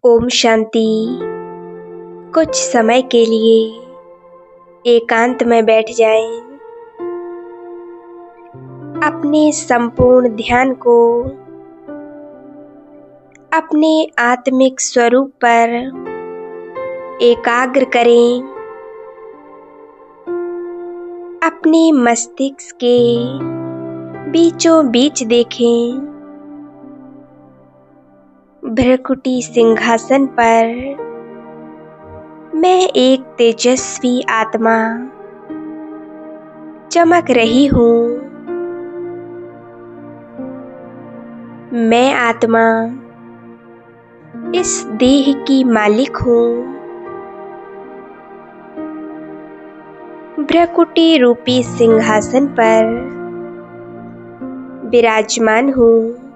ओम शांति। कुछ समय के लिए एकांत में बैठ जाएं। अपने संपूर्ण ध्यान को अपने आत्मिक स्वरूप पर एकाग्र करें। अपने मस्तिष्क के बीचों बीच देखें। भ्रकुटी सिंहासन पर मैं एक तेजस्वी आत्मा चमक रही हूँ। मैं आत्मा इस देह की मालिक हूँ। भ्रकुटी रूपी सिंहासन पर विराजमान हूँ।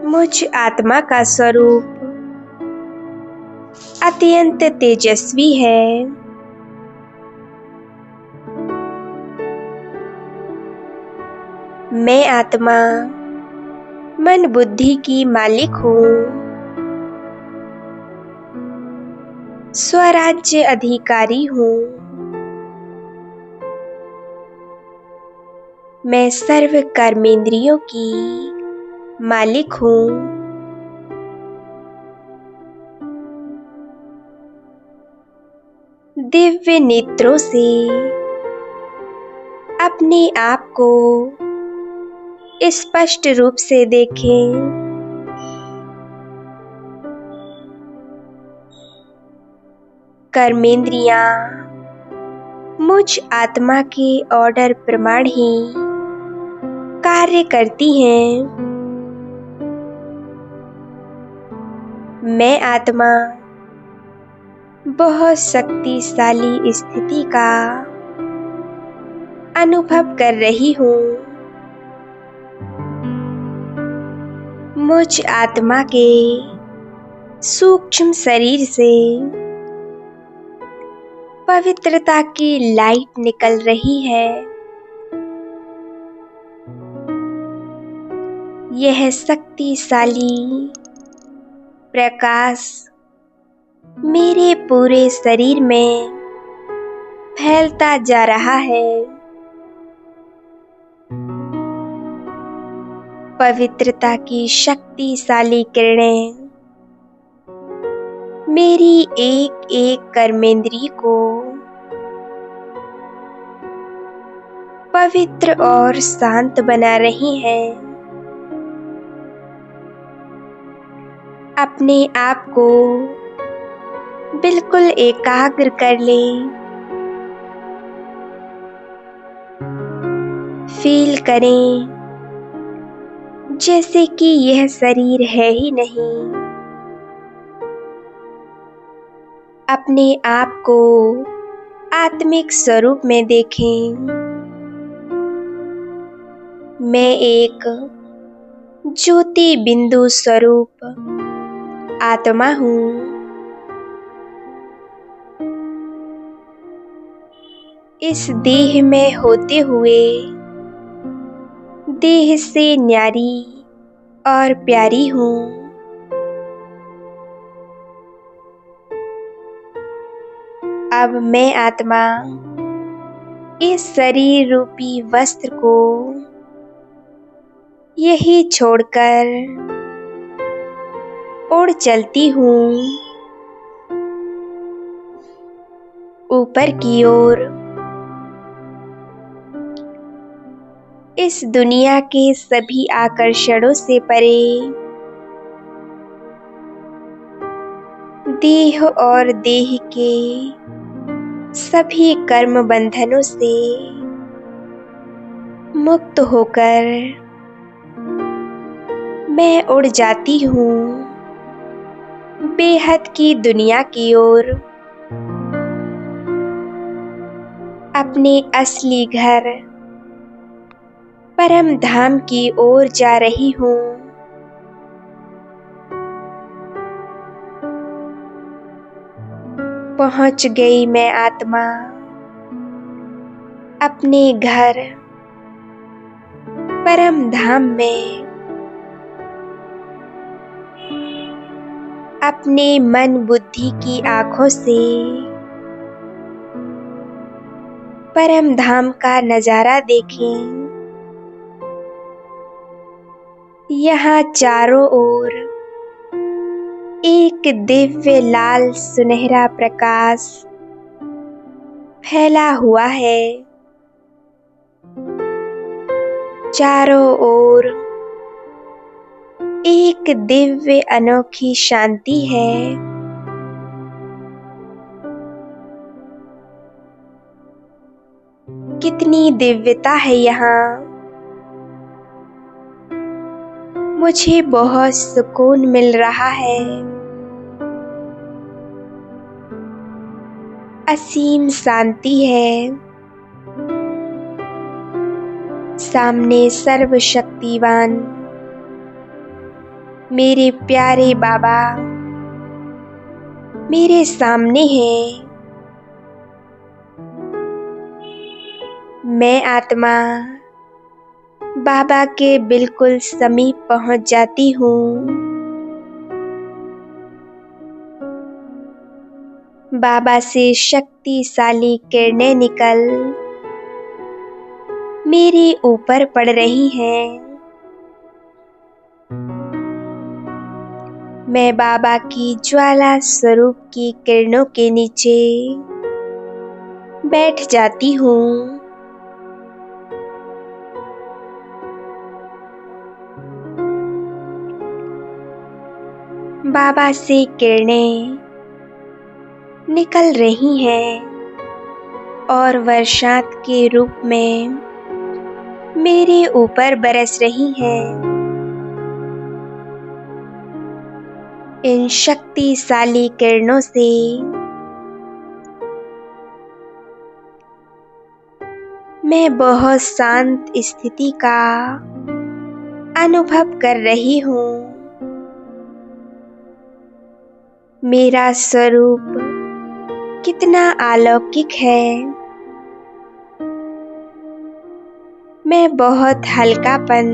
मुझ आत्मा का स्वरूप अत्यंत तेजस्वी है। मैं आत्मा मन बुद्धि की मालिक हूँ। स्वराज्य अधिकारी हूँ। मैं सर्व कर्मेंद्रियों की मालिक हूँ। दिव्य नेत्रों से अपने आप को स्पष्ट रूप से देखें। कर्मेंद्रियां मुझ आत्मा के ऑर्डर प्रमाण ही कार्य करती हैं। मैं आत्मा बहुत शक्तिशाली स्थिति का अनुभव कर रही हूँ। मुझ आत्मा के सूक्ष्म शरीर से पवित्रता की लाइट निकल रही है। यह शक्तिशाली प्रकाश मेरे पूरे शरीर में फैलता जा रहा है। पवित्रता की शक्तिशाली किरणें मेरी एक एक कर्मेंद्रिय को पवित्र और शांत बना रही हैं। अपने आप को बिल्कुल एकाग्र कर लें। फील करें जैसे कि यह शरीर है ही नहीं। अपने आप को आत्मिक स्वरूप में देखें। मैं एक ज्योति बिंदु स्वरूप आत्मा हूँ। इस देह में होते हुए देह से न्यारी और प्यारी हूँ। अब मैं आत्मा इस शरीर रूपी वस्त्र को यही छोड़कर उड़ चलती हूँ ऊपर की ओर। इस दुनिया के सभी आकर्षणों से परे, देह और देह के सभी कर्म बंधनों से मुक्त होकर मैं उड़ जाती हूँ बेहद की दुनिया की ओर। अपने असली घर परम धाम की ओर जा रही हूँ। पहुँच गई मैं आत्मा अपने घर परम धाम में अपने मन बुद्धि की आँखों से परम धाम का नजारा देखें। यहाँ चारों ओर एक दिव्य लाल सुनहरा प्रकाश फैला हुआ है। चारों ओर एक दिव्य अनोखी शांति है। कितनी दिव्यता है यहाँ। मुझे बहुत सुकून मिल रहा है। असीम शांति है। सामने सर्वशक्तिवान मेरे प्यारे बाबा मेरे सामने हैं। मैं आत्मा बाबा के बिल्कुल समीप पहुंच जाती हूँ। बाबा से शक्तिशाली किरणें निकल मेरे ऊपर पड़ रही हैं। मैं बाबा की ज्वाला स्वरूप की किरणों के नीचे बैठ जाती हूँ। बाबा से किरणें निकल रही हैं और वर्षात के रूप में मेरे ऊपर बरस रही हैं। इन शक्तिशाली किरणों से मैं बहुत शांत स्थिति का अनुभव कर रही हूँ। मेरा स्वरूप कितना अलौकिक है। मैं बहुत हल्कापन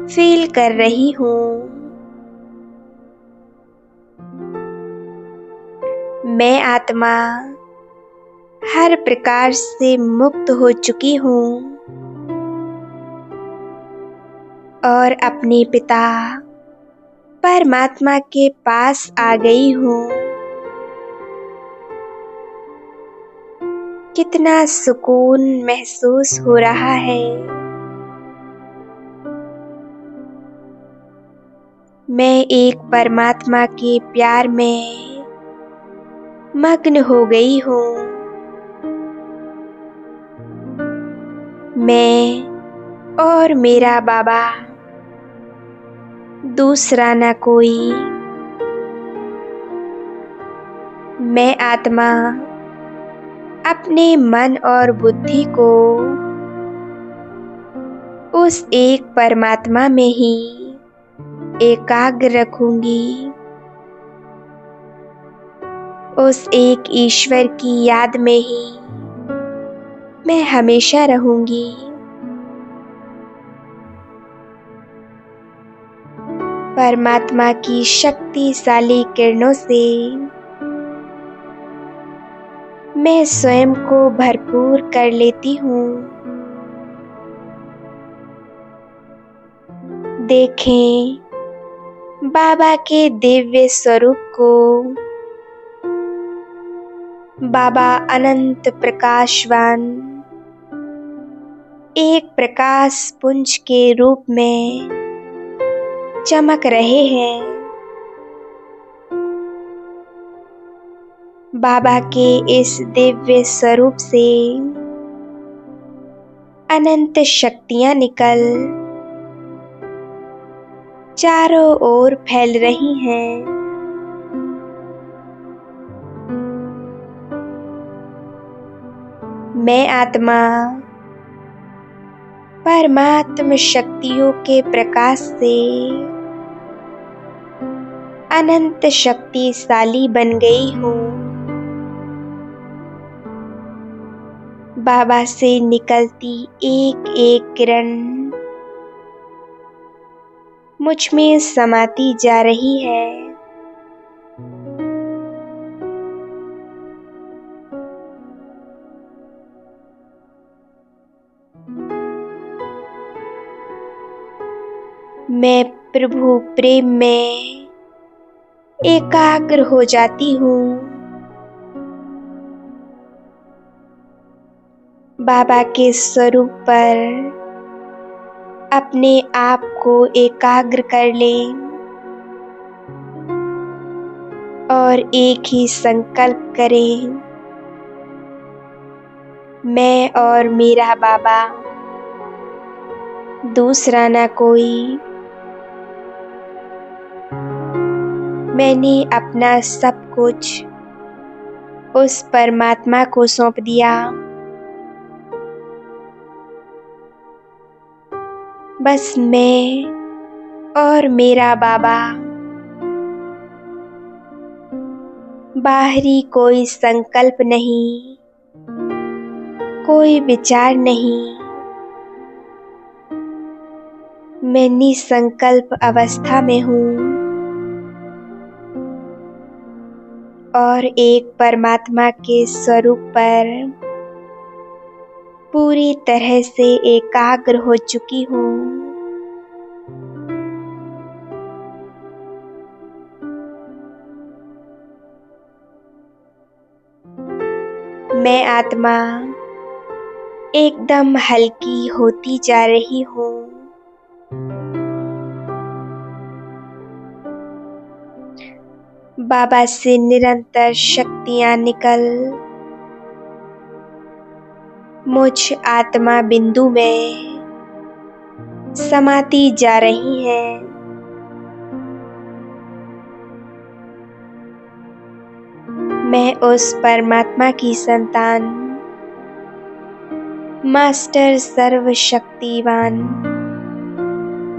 फील कर रही हूँ। मैं आत्मा हर प्रकार से मुक्त हो चुकी हूँ और अपने पिता परमात्मा के पास आ गई हूँ। कितना सुकून महसूस हो रहा है। मैं एक परमात्मा के प्यार में मग्न हो गई हूँ। मैं और मेरा बाबा दूसरा न कोई। मैं आत्मा अपने मन और बुद्धि को उस एक परमात्मा में ही एकाग्र रखूंगी। उस एक ईश्वर की याद में ही मैं हमेशा रहूंगी। परमात्मा की शक्तिशाली किरणों से मैं स्वयं को भरपूर कर लेती हूँ। देखें बाबा के दिव्य स्वरूप को। बाबा अनंत प्रकाशवान एक प्रकाश पुंज के रूप में चमक रहे हैं। बाबा के इस दिव्य स्वरूप से अनंत शक्तियां निकल चारों ओर फैल रही हैं। मैं आत्मा परमात्म शक्तियों के प्रकाश से अनंत शक्तिशाली बन गई हूँ। बाबा से निकलती एक एक किरण मुझ में समाती जा रही है। मैं प्रभु प्रेम में एकाग्र हो जाती हूँ। बाबा के स्वरूप पर अपने आप को एकाग्र कर लें और एक ही संकल्प करें, मैं और मेरा बाबा, दूसरा ना कोई। मैंने अपना सब कुछ उस परमात्मा को सौंप दिया। बस मैं और मेरा बाबा, बाहरी कोई संकल्प नहीं, कोई विचार नहीं। मैं निसंकल्प अवस्था में हूँ और एक परमात्मा के स्वरूप पर पूरी तरह से एकाग्र हो चुकी हूँ। मैं आत्मा एकदम हल्की होती जा रही हूँ। बाबा से निरंतर शक्तियाँ निकल मुझ आत्मा बिंदु में समाती जा रही हैं। मैं उस परमात्मा की संतान, मास्टर सर्वशक्तिवान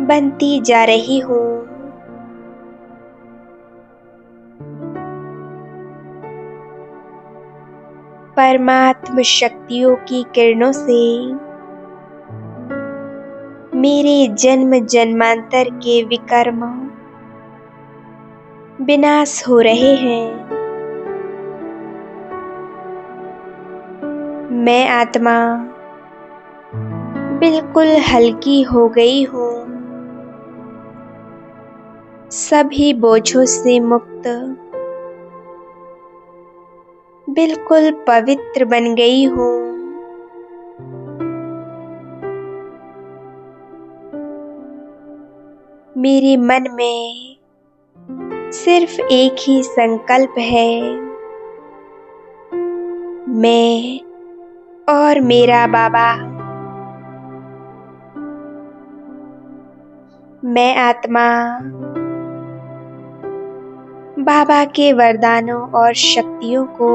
बनती जा रही हूँ। परमात्म शक्तियों की किरणों से मेरे जन्म जन्मांतर के विकर्म विनाश हो रहे हैं। मैं आत्मा बिल्कुल हल्की हो गई हूँ, सभी बोझों से मुक्त, बिल्कुल पवित्र बन गई हूँ। मेरे मन में सिर्फ एक ही संकल्प है, मैं और मेरा बाबा। मैं आत्मा बाबा के वरदानों और शक्तियों को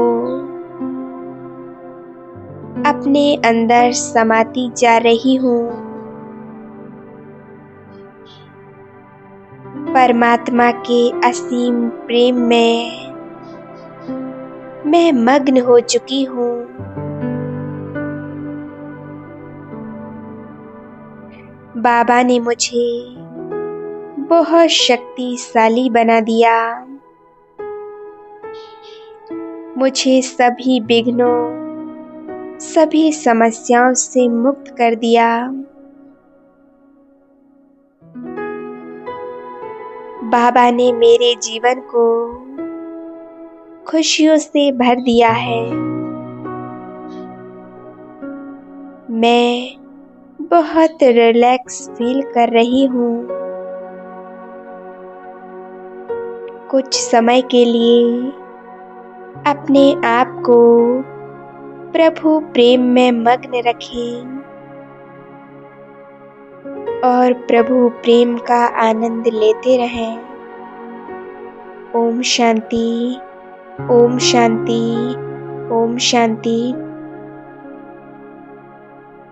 अपने अंदर समाती जा रही हूँ। परमात्मा के असीम प्रेम में मैं मग्न हो चुकी हूँ। बाबा ने मुझे बहुत शक्तिशाली बना दिया, मुझे सभी विघ्नों, सभी समस्याओं से मुक्त कर दिया। बाबा ने मेरे जीवन को खुशियों से भर दिया है। मैं बहुत रिलैक्स फील कर रही हूँ। कुछ समय के लिए अपने आप को प्रभु प्रेम में मग्न रखें और प्रभु प्रेम का आनंद लेते रहें। ओम शांति, ओम शांति, ओम शांति।